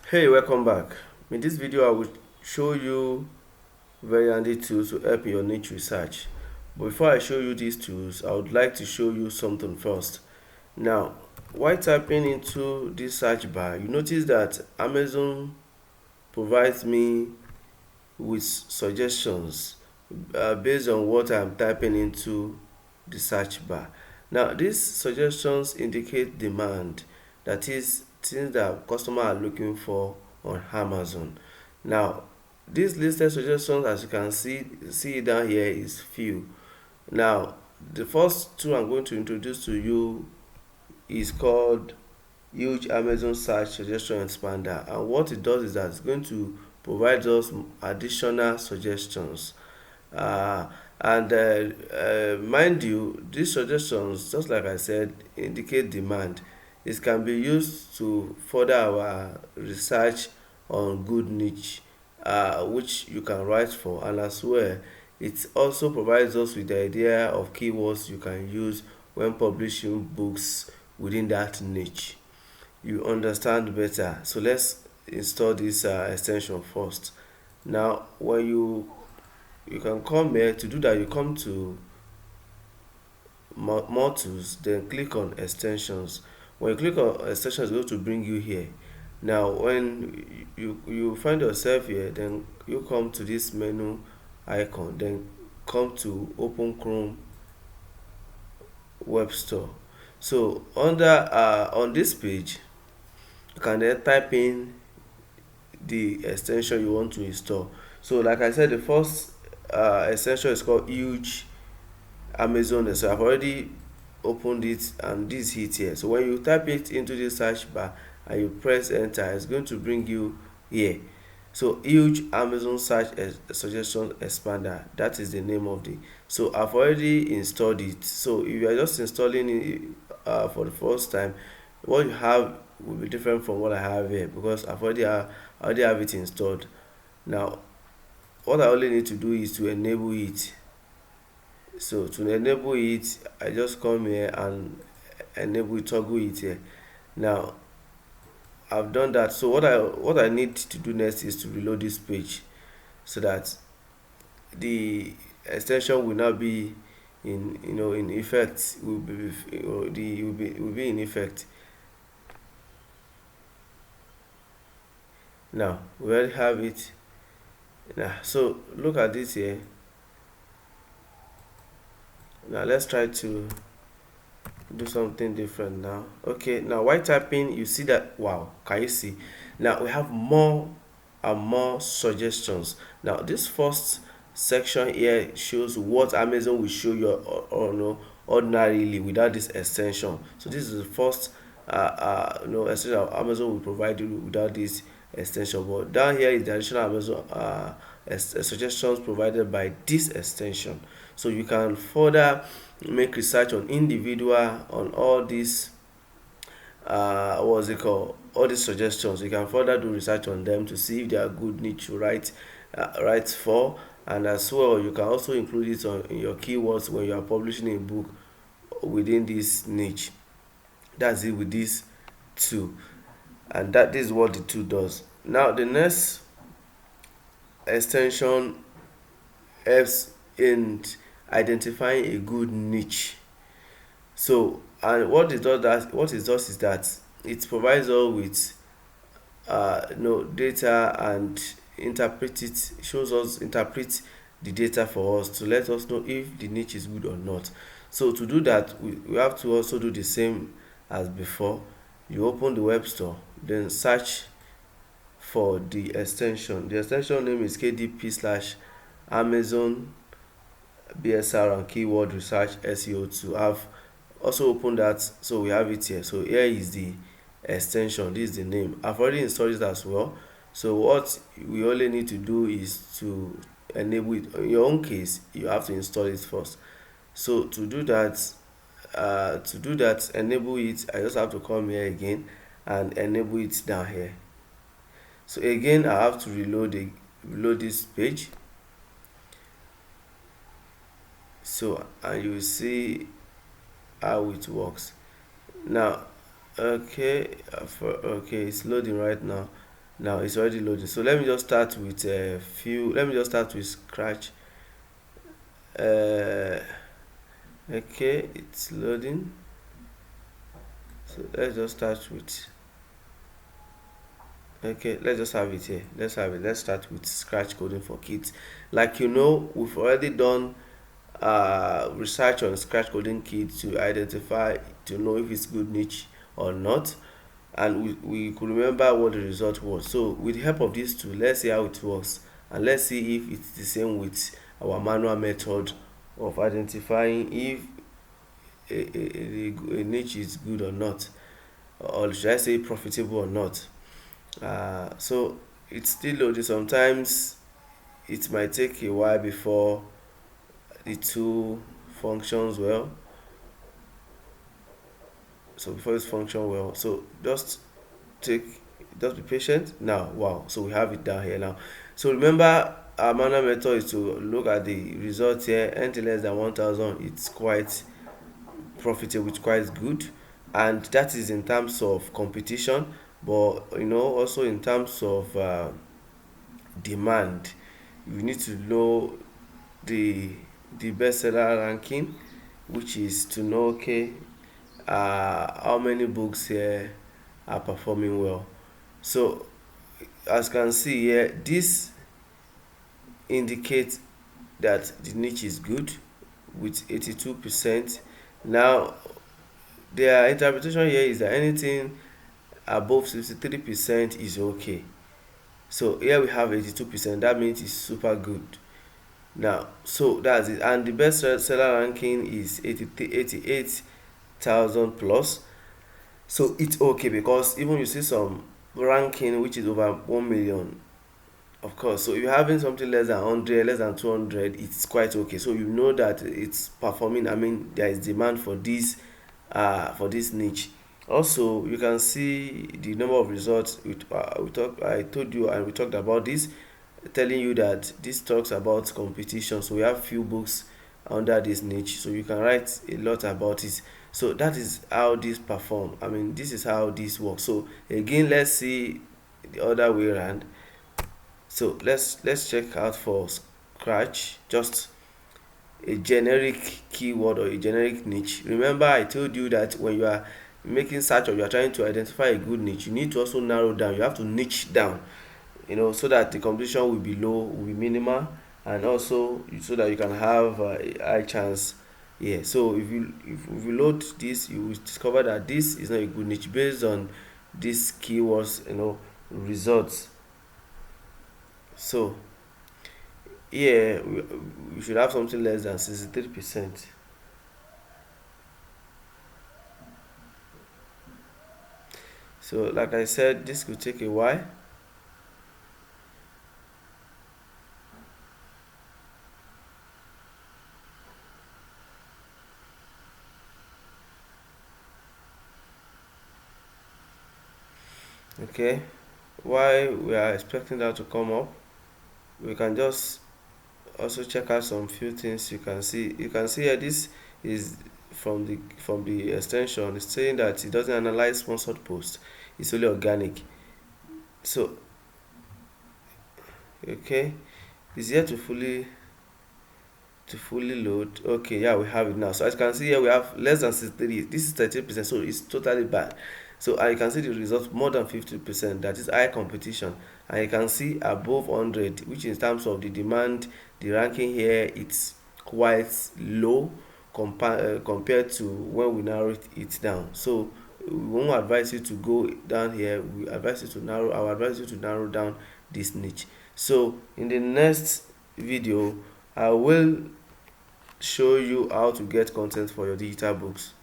Hey, welcome back. In this video, I will show you very handy tools to help in your niche research. But before I show you these tools, I would like to show you something first. Now, while typing into this search bar, you notice that Amazon provides me with suggestions based on what I'm typing into the search bar. Now, these suggestions indicate demand, that is, things that customers are looking for on Amazon. Now, these listed suggestions, as you can see down here, is few. Now, the first tool I'm going to introduce to you is called Huge Amazon Search Suggestion Expander, and what it does is that it's going to provide us additional suggestions. uh, and mind you, these suggestions, just like I said, indicate demand. It can be used to further our research on good niche, which you can write for, and as well it also provides us with the idea of keywords you can use when publishing books within that niche. You understand better. So let's install this extension first. Now, when you can come here. To do that, you come to more tools, then click on extensions. When you click on extensions, it's going to bring you here. Now, when you find yourself here, then you come to this menu icon, then come to open Chrome Web Store. So under on this page, you can then type in the extension you want to install. So like I said, the first extension is called Huge Amazon. So I've already opened it, and this hit here. So when you type it into the search bar and you press enter, it's going to bring you here. So Huge Amazon Search Suggestion Expander, that is the name of the. So I've already installed it. So if you are just installing it for the first time, what you have will be different from what I have here, because I already have it installed. Now, what I only need to do is to enable it. So to enable it, I just come here and enable toggle it here. Now, I've done that. So what I need to do next is to reload this page, so that the extension will now be in effect. Will be the will be in effect. Now we already have it. Now, so look at this here. Now let's try to do something different now. Okay, now while typing, you see that, wow, can you see? Now we have more and more suggestions. Now this first section here shows what Amazon will show you, or no, ordinarily without this extension. So this is the first extension Amazon will provide you without this extension. But down here is the additional Amazon suggestions provided by this extension. So you can further make research on individual, on all these what's it called, all these suggestions. You can further do research on them to see if they are good niche to write for. And as well, you can also include it in your keywords when you are publishing a book within this niche. That's it with this tool, and that is what the tool does. Now the next extension helps in identifying a good niche. So, and what it does is that it provides us with data, and interpret the data for us to let us know if the niche is good or not. So to do that, we have to also do the same as before. You open the web store, then search for the extension. The extension name is KDP slash Amazon BSR and keyword research SEO2. I've also opened that, so we have it here. So here is the extension. This is the name. I've already installed it as well. So what we only need to do is to enable it. In your own case, you have to install it first. So to do that, enable it. I just have to come here again and enable it down here. So again, I have to reload this page. So, and you will see how it works now. Okay, it's loading right now. Now it's already loading. So let me just start with a few. Let me just start with Scratch. Okay, it's loading. So let's just start with. Okay, let's just have it here. Let's have it. Let's start with Scratch coding for kids. Like we've already done research on Scratch coding kids to identify, to know if it's good niche or not, and we could remember what the result was. So with the help of these two, let's see how it works, and let's see if it's the same with our manual method of identifying if a niche is good or not, or should I say profitable or not. So it's still loading. Sometimes it might take a while before the two functions well. So before it function well, so take just be patient. Now wow, so we have it down here now. So remember, our manual method is to look at the result here. Anything less than 1000, it's quite profitable, it's quite good, and that is in terms of competition. But also in terms of demand, you need to know the bestseller ranking, which is to know, okay, how many books here are performing well. So as you can see here, this indicates that the niche is good with 82%. Now their interpretation here is that anything above 63% is okay. So here we have 82%, that means it's super good. Now so that's it, and the best seller ranking is 88,000 plus. So it's okay, because even you see some ranking which is over 1 million, of course. So if you're having something less than 100, less than 200, it's quite okay. So you know that it's performing. I mean, there is demand for this niche. Also you can see the number of results. I told you, and we talked about this, telling you that this talks about competition. So we have few books under this niche, so you can write a lot about it. So that is how this perform. I mean, this is how this works. So again, let's see the other way around. So let's check out for Scratch, just a generic keyword or a generic niche. Remember, I told you that when you are making search or you are trying to identify a good niche, you need to also narrow down. You have to niche down, so that the competition will be low, will be minimal, and also so that you can have a high chance. Yeah. So if you load this, you will discover that this is not a good niche based on these keywords, results. So here we should have something less than 63%. So like I said, this could take a while. Okay, while we are expecting that to come up, we can just also check out some few things. You can see here, this is from the extension. It's saying that it doesn't analyze sponsored posts, it's only organic. So okay, it's here to fully load. Okay, yeah, we have it now. So as you can see here, we have less than 63. This is 30%, so it's totally bad. So I can see the results more than 50%, that is high competition. And you can see above 100, which in terms of the demand, the ranking here, it's quite low compared to when we narrow it down. So we won't advise you to go down here. I will advise you to narrow down this niche. So in the next video, I will show you how to get content for your digital books.